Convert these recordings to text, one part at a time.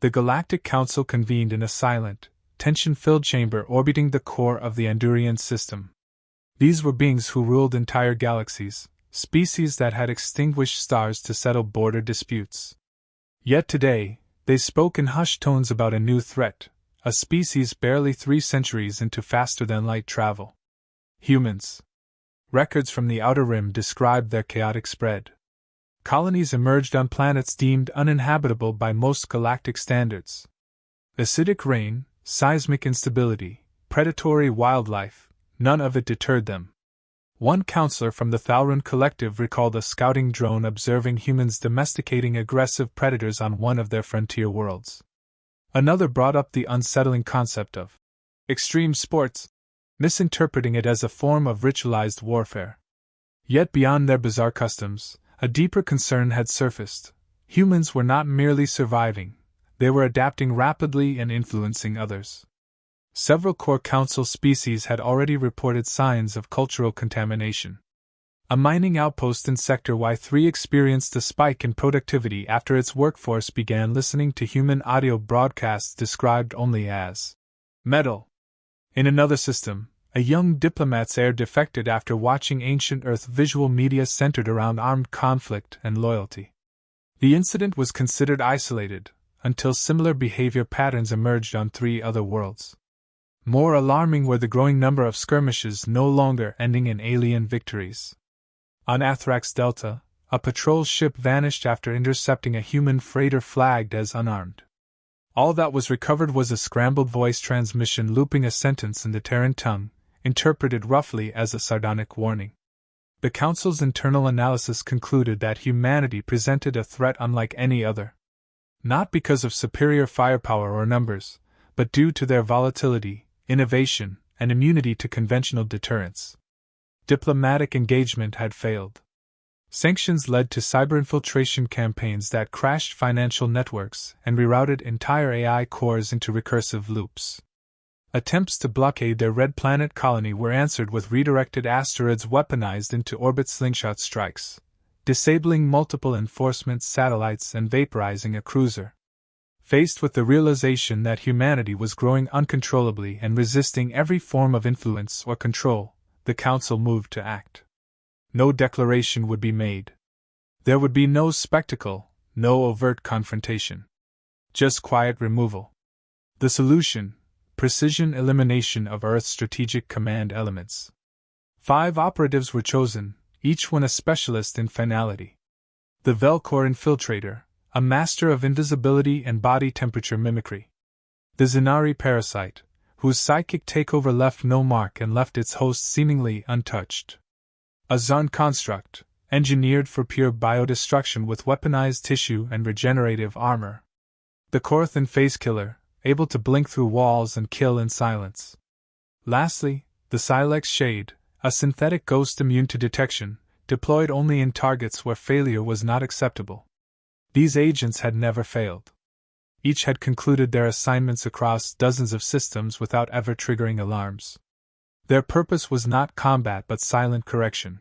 The Galactic Council convened in a silent, tension-filled chamber orbiting the core of the Andurian system. These were beings who ruled entire galaxies, species that had extinguished stars to settle border disputes. Yet today, they spoke in hushed tones about a new threat, a species barely 3 centuries into faster-than-light travel. Humans. Records from the Outer Rim described their chaotic spread. Colonies emerged on planets deemed uninhabitable by most galactic standards. Acidic rain, seismic instability, predatory wildlife, none of it deterred them. One counselor from the Thalrun Collective recalled a scouting drone observing humans domesticating aggressive predators on one of their frontier worlds. Another brought up the unsettling concept of extreme sports, misinterpreting it as a form of ritualized warfare. Yet beyond their bizarre customs, a deeper concern had surfaced. Humans were not merely surviving, they were adapting rapidly and influencing others. Several core council species had already reported signs of cultural contamination. A mining outpost in Sector Y3 experienced a spike in productivity after its workforce began listening to human audio broadcasts described only as metal. In another system, a young diplomat's heir defected after watching ancient Earth visual media centered around armed conflict and loyalty. The incident was considered isolated, until similar behavior patterns emerged on 3 other worlds. More alarming were the growing number of skirmishes no longer ending in alien victories. On Athrax Delta, a patrol ship vanished after intercepting a human freighter flagged as unarmed. All that was recovered was a scrambled voice transmission looping a sentence in the Terran tongue, interpreted roughly as a sardonic warning. The Council's internal analysis concluded that humanity presented a threat unlike any other. Not because of superior firepower or numbers, but due to their volatility, innovation, and immunity to conventional deterrence. Diplomatic engagement had failed. Sanctions led to cyber-infiltration campaigns that crashed financial networks and rerouted entire AI cores into recursive loops. Attempts to blockade their red planet colony were answered with redirected asteroids weaponized into orbit slingshot strikes, disabling multiple enforcement satellites and vaporizing a cruiser. Faced with the realization that humanity was growing uncontrollably and resisting every form of influence or control, the Council moved to act. No declaration would be made. There would be no spectacle, no overt confrontation. Just quiet removal. The solution: precision elimination of Earth's strategic command elements. 5 operatives were chosen, each one a specialist in finality. The Velcor Infiltrator, a master of invisibility and body temperature mimicry. The Zenari Parasite, whose psychic takeover left no mark and left its host seemingly untouched. A Zarn Construct, engineered for pure biodestruction with weaponized tissue and regenerative armor. The Korthan Face Killer, able to blink through walls and kill in silence. Lastly, the Silex Shade, a synthetic ghost immune to detection, deployed only in targets where failure was not acceptable. These agents had never failed. Each had concluded their assignments across dozens of systems without ever triggering alarms. Their purpose was not combat but silent correction.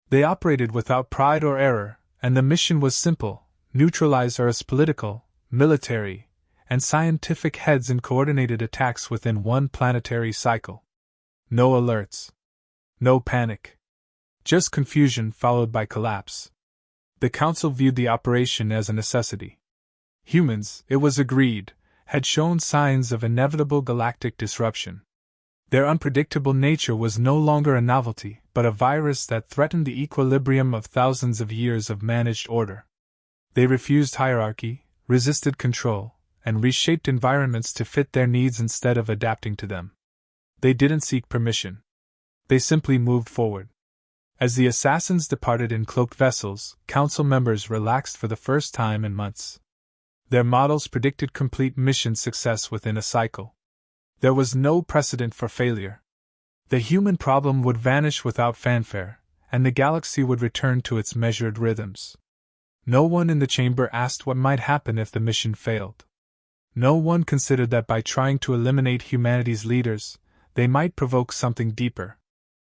They operated without pride or error, and the mission was simple: neutralize Earth's political, military, and scientific heads in coordinated attacks within one planetary cycle. No alerts. No panic. Just confusion followed by collapse. The Council viewed the operation as a necessity. Humans, it was agreed, had shown signs of inevitable galactic disruption. Their unpredictable nature was no longer a novelty, but a virus that threatened the equilibrium of thousands of years of managed order. They refused hierarchy, resisted control, and reshaped environments to fit their needs instead of adapting to them. They didn't seek permission. They simply moved forward. As the assassins departed in cloaked vessels, Council members relaxed for the first time in months. Their models predicted complete mission success within a cycle. There was no precedent for failure. The human problem would vanish without fanfare, and the galaxy would return to its measured rhythms. No one in the chamber asked what might happen if the mission failed. No one considered that by trying to eliminate humanity's leaders, they might provoke something deeper.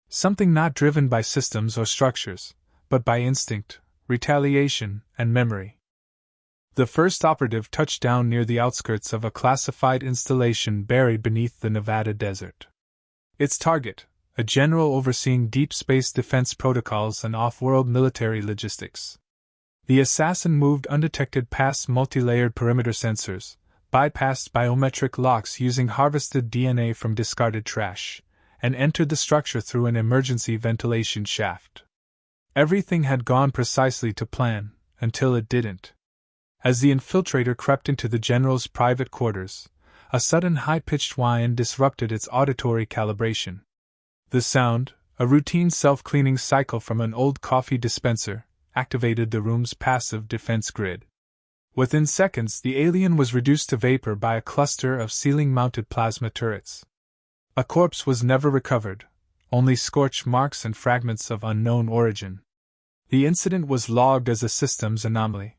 Something not driven by systems or structures, but by instinct, retaliation, and memory. The first operative touched down near the outskirts of a classified installation buried beneath the Nevada desert. Its target, a general overseeing deep space defense protocols and off-world military logistics. The assassin moved undetected past multi-layered perimeter sensors, bypassed biometric locks using harvested DNA from discarded trash, and entered the structure through an emergency ventilation shaft. Everything had gone precisely to plan, until it didn't. As the infiltrator crept into the general's private quarters, a sudden high-pitched whine disrupted its auditory calibration. The sound, a routine self-cleaning cycle from an old coffee dispenser, activated the room's passive defense grid. Within seconds, the alien was reduced to vapor by a cluster of ceiling-mounted plasma turrets. A corpse was never recovered, only scorch marks and fragments of unknown origin. The incident was logged as a systems anomaly.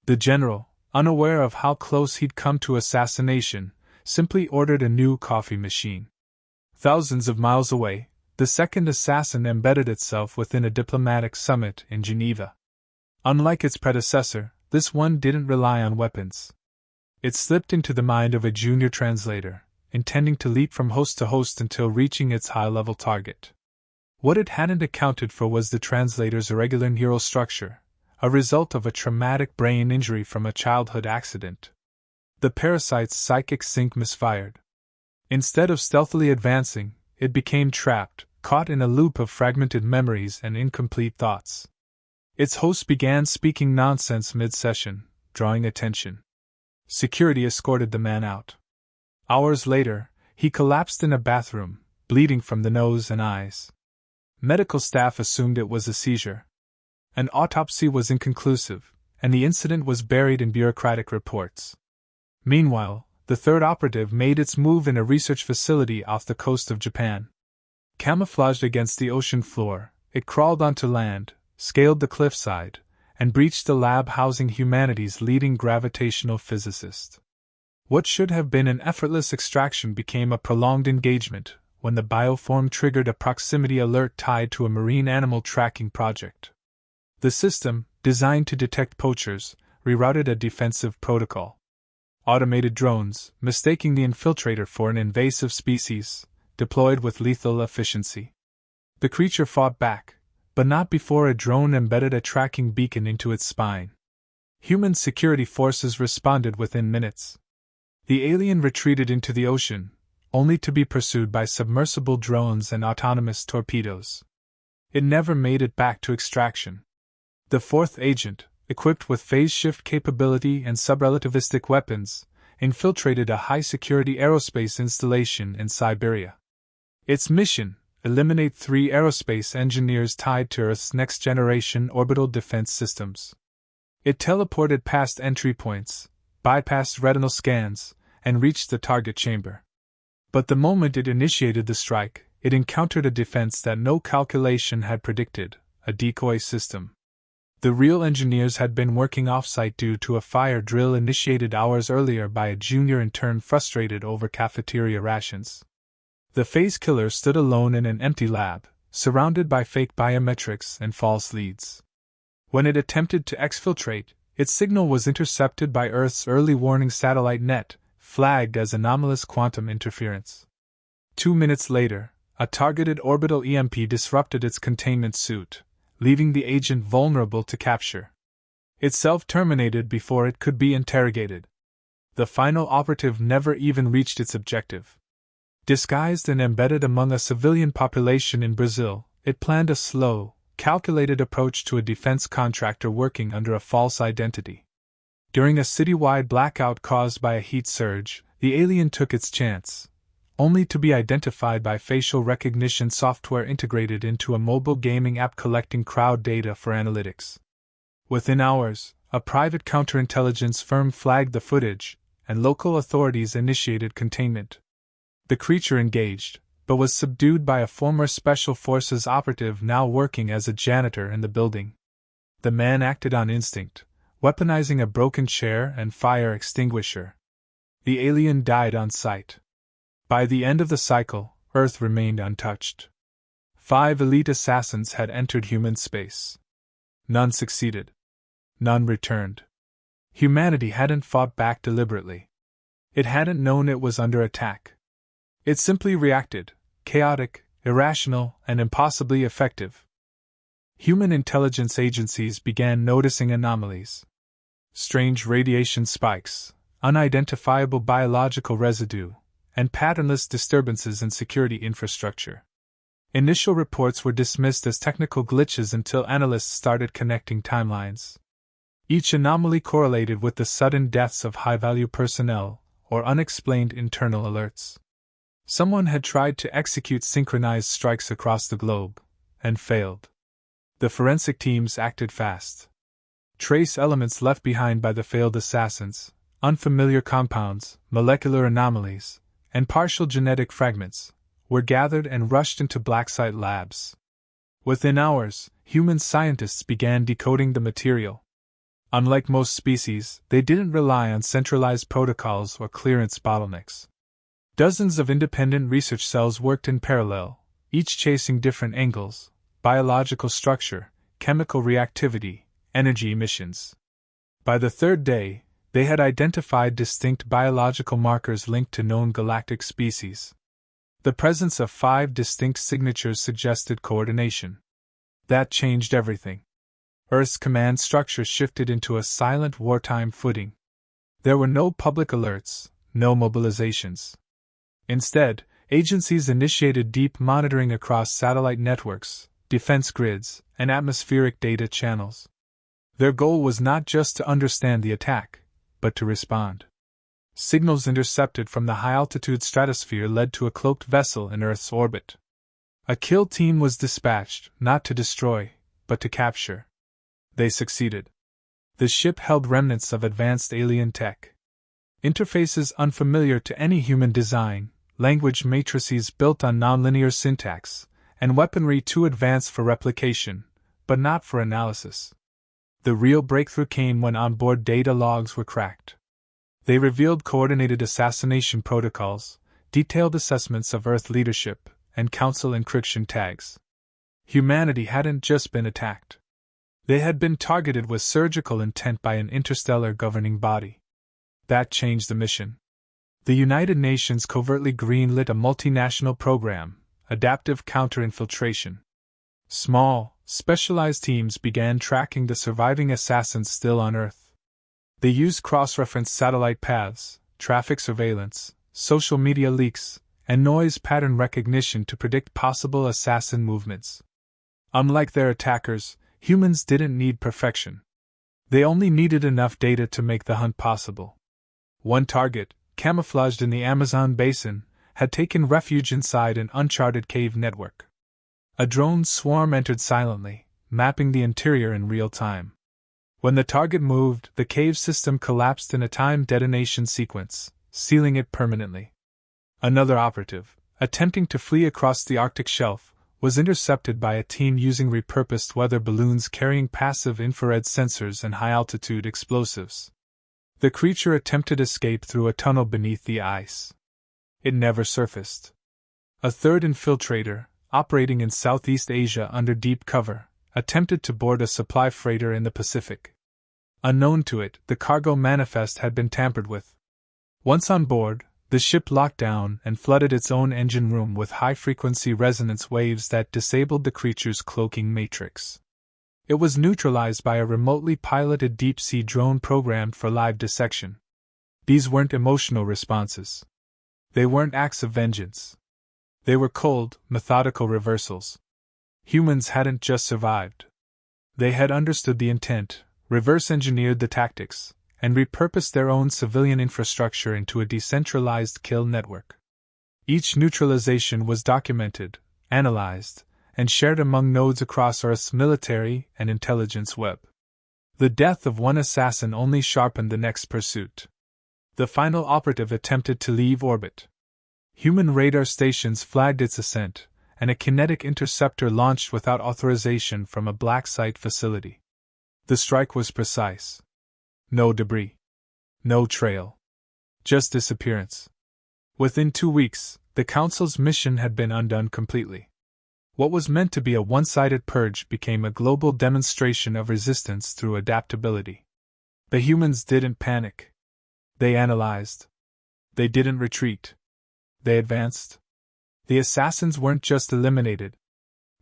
The general, unaware of how close he'd come to assassination, simply ordered a new coffee machine. Thousands of miles away, the second assassin embedded itself within a diplomatic summit in Geneva. Unlike its predecessor, this one didn't rely on weapons. It slipped into the mind of a junior translator, intending to leap from host to host until reaching its high-level target. What it hadn't accounted for was the translator's irregular neural structure, a result of a traumatic brain injury from a childhood accident. The parasite's psychic sync misfired. Instead of stealthily advancing, it became trapped, caught in a loop of fragmented memories and incomplete thoughts. Its host began speaking nonsense mid-session, drawing attention. Security escorted the man out. Hours later, he collapsed in a bathroom, bleeding from the nose and eyes. Medical staff assumed it was a seizure. An autopsy was inconclusive, and the incident was buried in bureaucratic reports. Meanwhile, the third operative made its move in a research facility off the coast of Japan. Camouflaged against the ocean floor, it crawled onto land, scaled the cliffside, and breached the lab housing humanity's leading gravitational physicist. What should have been an effortless extraction became a prolonged engagement when the bioform triggered a proximity alert tied to a marine animal tracking project. The system, designed to detect poachers, rerouted a defensive protocol. Automated drones, mistaking the infiltrator for an invasive species, deployed with lethal efficiency. The creature fought back, but not before a drone embedded a tracking beacon into its spine. Human security forces responded within minutes. The alien retreated into the ocean, only to be pursued by submersible drones and autonomous torpedoes. It never made it back to extraction. The fourth agent, equipped with phase shift capability and subrelativistic weapons, infiltrated a high-security aerospace installation in Siberia. Its mission: eliminate 3 aerospace engineers tied to Earth's next-generation orbital defense systems. It teleported past entry points, bypassed retinal scans, and reached the target chamber. But the moment it initiated the strike, it encountered a defense that no calculation had predicted: a decoy system. The real engineers had been working off-site due to a fire drill initiated hours earlier by a junior intern frustrated over cafeteria rations. The phase killer stood alone in an empty lab, surrounded by fake biometrics and false leads. When it attempted to exfiltrate, its signal was intercepted by Earth's early warning satellite net, flagged as anomalous quantum interference. 2 minutes later, a targeted orbital EMP disrupted its containment suit, leaving the agent vulnerable to capture. It self-terminated before it could be interrogated. The final operative never even reached its objective. Disguised and embedded among a civilian population in Brazil, it planned a slow, calculated approach to a defense contractor working under a false identity. During a citywide blackout caused by a heat surge, the alien took its chance, only to be identified by facial recognition software integrated into a mobile gaming app collecting crowd data for analytics. Within hours, a private counterintelligence firm flagged the footage, and local authorities initiated containment. The creature engaged, but was subdued by a former Special Forces operative now working as a janitor in the building. The man acted on instinct, weaponizing a broken chair and fire extinguisher. The alien died on sight. By the end of the cycle, Earth remained untouched. 5 elite assassins had entered human space. None succeeded. None returned. Humanity hadn't fought back deliberately. It hadn't known it was under attack. It simply reacted, chaotic, irrational, and impossibly effective. Human intelligence agencies began noticing anomalies. Strange radiation spikes, unidentifiable biological residue, and patternless disturbances in security infrastructure. Initial reports were dismissed as technical glitches until analysts started connecting timelines. Each anomaly correlated with the sudden deaths of high-value personnel or unexplained internal alerts. Someone had tried to execute synchronized strikes across the globe, and failed. The forensic teams acted fast. Trace elements left behind by the failed assassins, unfamiliar compounds, molecular anomalies, and partial genetic fragments, were gathered and rushed into black-site labs. Within hours, human scientists began decoding the material. Unlike most species, they didn't rely on centralized protocols or clearance bottlenecks. Dozens of independent research cells worked in parallel, each chasing different angles: biological structure, chemical reactivity, energy emissions. By the third day, they had identified distinct biological markers linked to known galactic species. The presence of 5 distinct signatures suggested coordination. That changed everything. Earth's command structure shifted into a silent wartime footing. There were no public alerts, no mobilizations. Instead, agencies initiated deep monitoring across satellite networks, defense grids, and atmospheric data channels. Their goal was not just to understand the attack, but to respond. Signals intercepted from the high-altitude stratosphere led to a cloaked vessel in Earth's orbit. A kill team was dispatched, not to destroy, but to capture. They succeeded. The ship held remnants of advanced alien tech. Interfaces unfamiliar to any human design, language matrices built on nonlinear syntax, and weaponry too advanced for replication, but not for analysis. The real breakthrough came when onboard data logs were cracked. They revealed coordinated assassination protocols, detailed assessments of Earth leadership, and Council encryption tags. Humanity hadn't just been attacked. They had been targeted with surgical intent by an interstellar governing body. That changed the mission. The United Nations covertly greenlit a multinational program, Adaptive Counterinfiltration. Small, specialized teams began tracking the surviving assassins still on Earth. They used cross-reference satellite paths, traffic surveillance, social media leaks, and noise pattern recognition to predict possible assassin movements. Unlike their attackers, humans didn't need perfection. They only needed enough data to make the hunt possible. One target, camouflaged in the Amazon basin, had taken refuge inside an uncharted cave network. A drone swarm entered silently, mapping the interior in real time. When the target moved, the cave system collapsed in a timed detonation sequence, sealing it permanently. Another operative, attempting to flee across the Arctic shelf, was intercepted by a team using repurposed weather balloons carrying passive infrared sensors and high-altitude explosives. The creature attempted escape through a tunnel beneath the ice. It never surfaced. A third infiltrator, operating in Southeast Asia under deep cover, attempted to board a supply freighter in the Pacific. Unknown to it, the cargo manifest had been tampered with. Once on board, the ship locked down and flooded its own engine room with high-frequency resonance waves that disabled the creature's cloaking matrix. It was neutralized by a remotely piloted deep-sea drone programmed for live dissection. These weren't emotional responses. They weren't acts of vengeance. They were cold, methodical reversals. Humans hadn't just survived. They had understood the intent, reverse-engineered the tactics, and repurposed their own civilian infrastructure into a decentralized kill network. Each neutralization was documented, analyzed, and shared among nodes across Earth's military and intelligence web. The death of one assassin only sharpened the next pursuit. The final operative attempted to leave orbit. Human radar stations flagged its ascent, and a kinetic interceptor launched without authorization from a black site facility. The strike was precise. No debris. No trail. Just disappearance. Within 2 weeks, the Council's mission had been undone completely. What was meant to be a one-sided purge became a global demonstration of resistance through adaptability. The humans didn't panic. They analyzed. They didn't retreat. They advanced. The assassins weren't just eliminated.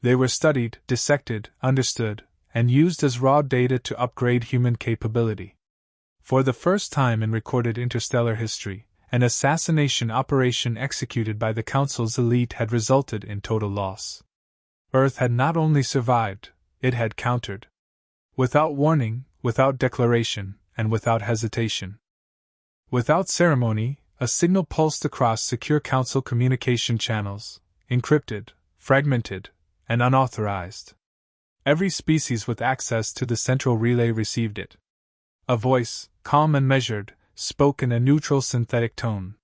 They were studied, dissected, understood, and used as raw data to upgrade human capability. For the first time in recorded interstellar history, an assassination operation executed by the Council's elite had resulted in total loss. Earth had not only survived, it had countered. Without warning, without declaration, and without hesitation. Without ceremony, a signal pulsed across secure Council communication channels, encrypted, fragmented, and unauthorized. Every species with access to the central relay received it. A voice, calm and measured, spoke in a neutral synthetic tone.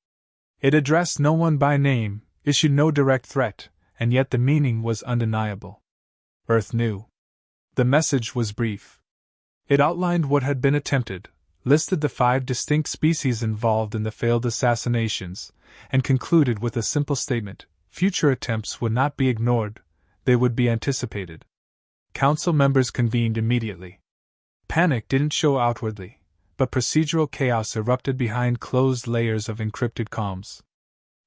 It addressed no one by name, issued no direct threat, and yet the meaning was undeniable. Earth knew. The message was brief. It outlined what had been attempted, listed the 5 distinct species involved in the failed assassinations, and concluded with a simple statement: future attempts would not be ignored, they would be anticipated. Council members convened immediately. Panic didn't show outwardly, but procedural chaos erupted behind closed layers of encrypted comms.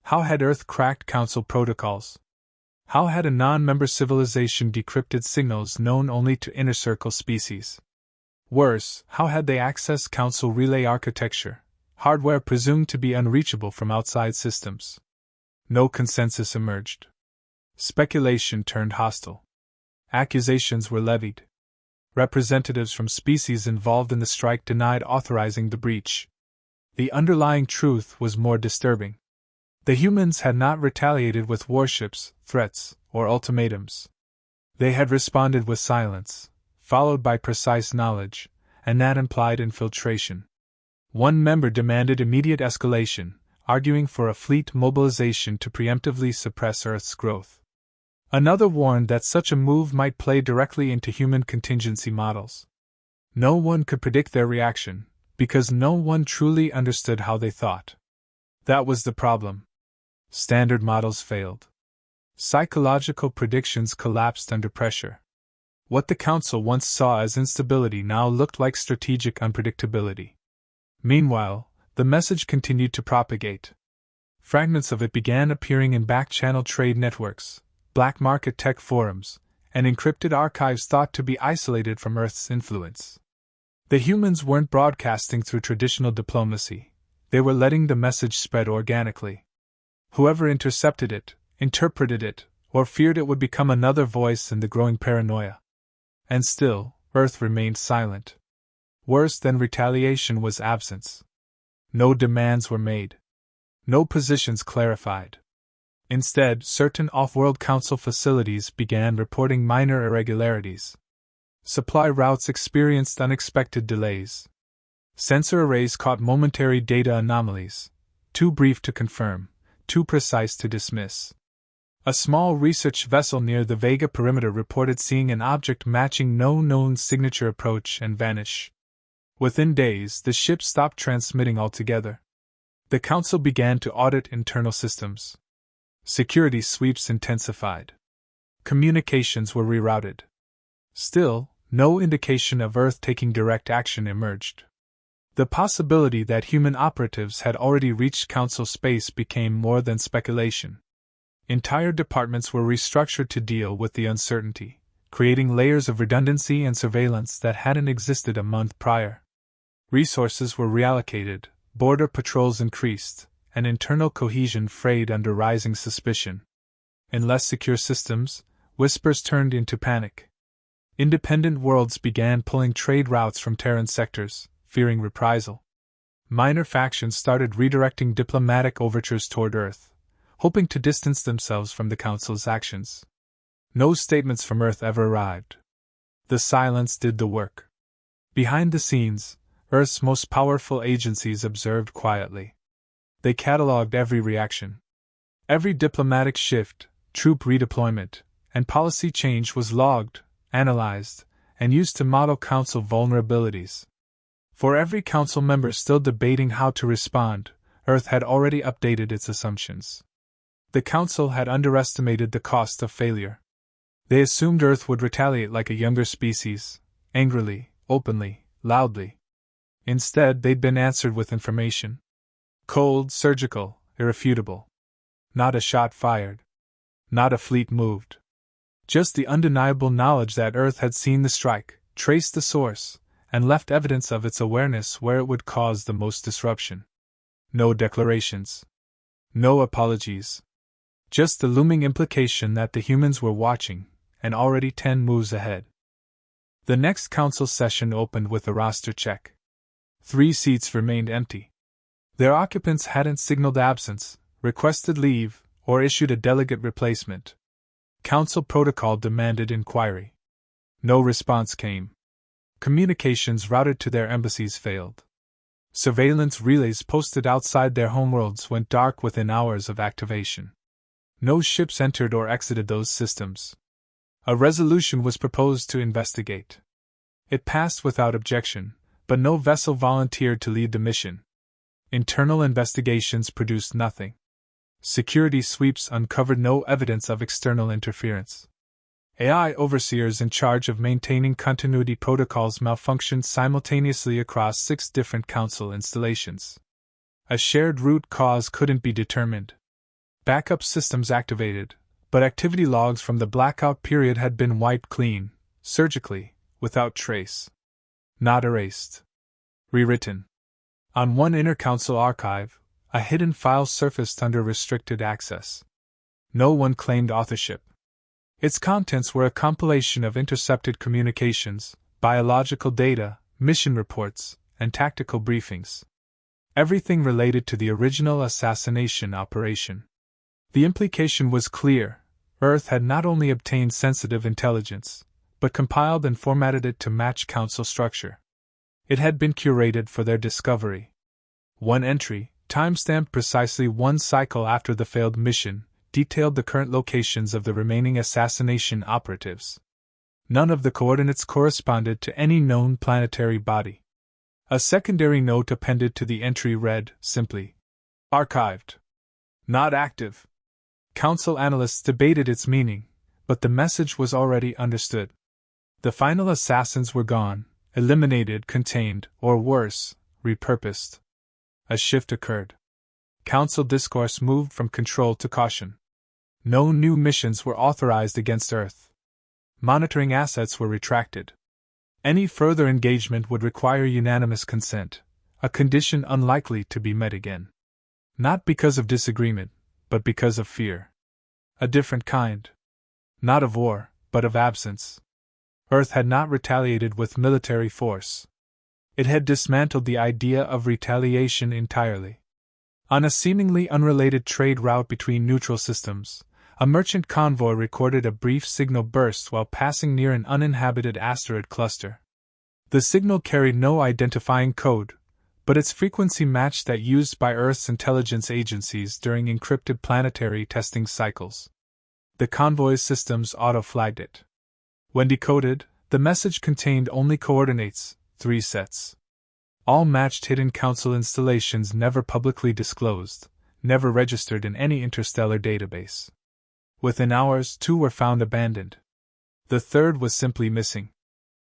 How had Earth cracked Council protocols? How had a non-member civilization decrypted signals known only to inner circle species? Worse, how had they accessed Council relay architecture, hardware presumed to be unreachable from outside systems? No consensus emerged. Speculation turned hostile. Accusations were levied. Representatives from species involved in the strike denied authorizing the breach. The underlying truth was more disturbing. The humans had not retaliated with warships, threats, or ultimatums. They had responded with silence, followed by precise knowledge, and that implied infiltration. One member demanded immediate escalation, arguing for a fleet mobilization to preemptively suppress Earth's growth. Another warned that such a move might play directly into human contingency models. No one could predict their reaction, because no one truly understood how they thought. That was the problem. Standard models failed. Psychological predictions collapsed under pressure. What the Council once saw as instability now looked like strategic unpredictability. Meanwhile, the message continued to propagate. Fragments of it began appearing in back-channel trade networks, black market tech forums, and encrypted archives thought to be isolated from Earth's influence. The humans weren't broadcasting through traditional diplomacy, they were letting the message spread organically. Whoever intercepted it, interpreted it, or feared it would become another voice in the growing paranoia. And still, Earth remained silent. Worse than retaliation was absence. No demands were made. No positions clarified. Instead, certain off-world Council facilities began reporting minor irregularities. Supply routes experienced unexpected delays. Sensor arrays caught momentary data anomalies, too brief to confirm, too precise to dismiss. A small research vessel near the Vega perimeter reported seeing an object matching no known signature approach and vanish. Within days, the ship stopped transmitting altogether. The Council began to audit internal systems. Security sweeps intensified. Communications were rerouted. Still, no indication of Earth taking direct action emerged. The possibility that human operatives had already reached Council space became more than speculation. Entire departments were restructured to deal with the uncertainty, creating layers of redundancy and surveillance that hadn't existed a month prior. Resources were reallocated, border patrols increased, and internal cohesion frayed under rising suspicion. In less secure systems, whispers turned into panic. Independent worlds began pulling trade routes from Terran sectors, fearing reprisal. Minor factions started redirecting diplomatic overtures toward Earth, hoping to distance themselves from the Council's actions. No statements from Earth ever arrived. The silence did the work. Behind the scenes, Earth's most powerful agencies observed quietly. They catalogued every reaction. Every diplomatic shift, troop redeployment, and policy change was logged, analyzed, and used to model Council vulnerabilities. For every Council member still debating how to respond, Earth had already updated its assumptions. The Council had underestimated the cost of failure. They assumed Earth would retaliate like a younger species, angrily, openly, loudly. Instead, they'd been answered with information. Cold, surgical, irrefutable. Not a shot fired. Not a fleet moved. Just the undeniable knowledge that Earth had seen the strike, traced the source, and left evidence of its awareness where it would cause the most disruption. No declarations. No apologies. Just the looming implication that the humans were watching, and already 10 moves ahead. The next council session opened with a roster check. 3 seats remained empty. Their occupants hadn't signaled absence, requested leave, or issued a delegate replacement. Council protocol demanded inquiry. No response came. Communications routed to their embassies failed. Surveillance relays posted outside their homeworlds went dark within hours of activation. No ships entered or exited those systems. A resolution was proposed to investigate. It passed without objection, but no vessel volunteered to lead the mission. Internal investigations produced nothing. Security sweeps uncovered no evidence of external interference. AI overseers in charge of maintaining continuity protocols malfunctioned simultaneously across 6 different council installations. A shared root cause couldn't be determined. Backup systems activated, but activity logs from the blackout period had been wiped clean, surgically, without trace. Not erased. Rewritten. On one inter-council archive, a hidden file surfaced under restricted access. No one claimed authorship. Its contents were a compilation of intercepted communications, biological data, mission reports, and tactical briefings. Everything related to the original assassination operation. The implication was clear: Earth had not only obtained sensitive intelligence, but compiled and formatted it to match council structure. It had been curated for their discovery. One entry, timestamped precisely 1 cycle after the failed mission, detailed the current locations of the remaining assassination operatives. None of the coordinates corresponded to any known planetary body. A secondary note appended to the entry read, simply, "Archived. Not active." Council analysts debated its meaning, but the message was already understood. The final assassins were gone, eliminated, contained, or worse, repurposed. A shift occurred. Council discourse moved from control to caution. No new missions were authorized against Earth. Monitoring assets were retracted. Any further engagement would require unanimous consent, a condition unlikely to be met again. Not because of disagreement, but because of fear. A different kind. Not of war, but of absence. Earth had not retaliated with military force. It had dismantled the idea of retaliation entirely. On a seemingly unrelated trade route between neutral systems, a merchant convoy recorded a brief signal burst while passing near an uninhabited asteroid cluster. The signal carried no identifying code, but its frequency matched that used by Earth's intelligence agencies during encrypted planetary testing cycles. The convoy's systems auto-flagged it. When decoded, the message contained only coordinates, 3 sets. All matched hidden council installations never publicly disclosed, never registered in any interstellar database. Within hours, 2 were found abandoned. The third was simply missing.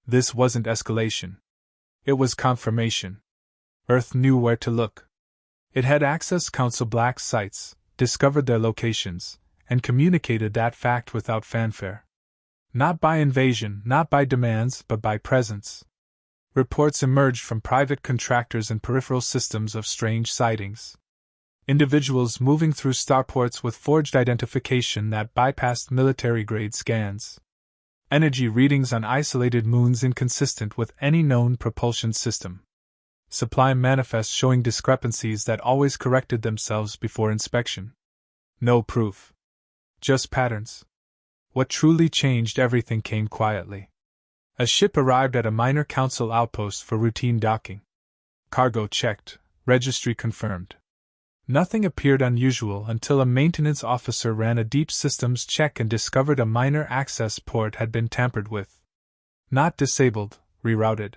This wasn't escalation. It was confirmation. Earth knew where to look. It had accessed Council Black sites, discovered their locations, and communicated that fact without fanfare. Not by invasion, not by demands, but by presence. Reports emerged from private contractors and peripheral systems of strange sightings. Individuals moving through starports with forged identification that bypassed military-grade scans. Energy readings on isolated moons inconsistent with any known propulsion system. Supply manifests showing discrepancies that always corrected themselves before inspection. No proof. Just patterns. What truly changed everything came quietly. A ship arrived at a minor council outpost for routine docking. Cargo checked, registry confirmed. Nothing appeared unusual until a maintenance officer ran a deep systems check and discovered a minor access port had been tampered with. Not disabled, rerouted.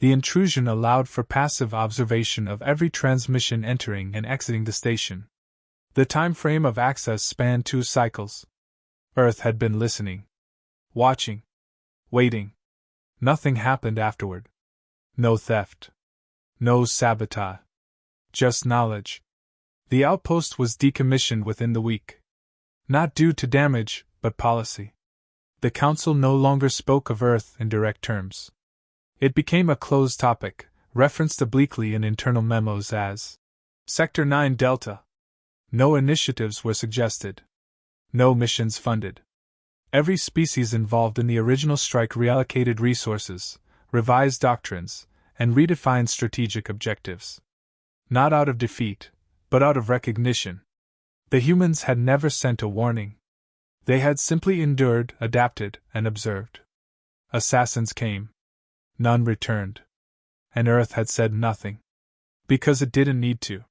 The intrusion allowed for passive observation of every transmission entering and exiting the station. The time frame of access spanned 2 cycles. Earth had been listening. Watching. Waiting. Nothing happened afterward. No theft. No sabotage. Just knowledge. The outpost was decommissioned within the week. Not due to damage, but policy. The Council no longer spoke of Earth in direct terms. It became a closed topic, referenced obliquely in internal memos as Sector 9 Delta. No initiatives were suggested. No missions funded. Every species involved in the original strike reallocated resources, revised doctrines, and redefined strategic objectives. Not out of defeat, but out of recognition. The humans had never sent a warning. They had simply endured, adapted, and observed. Assassins came. None returned. And Earth had said nothing. Because it didn't need to.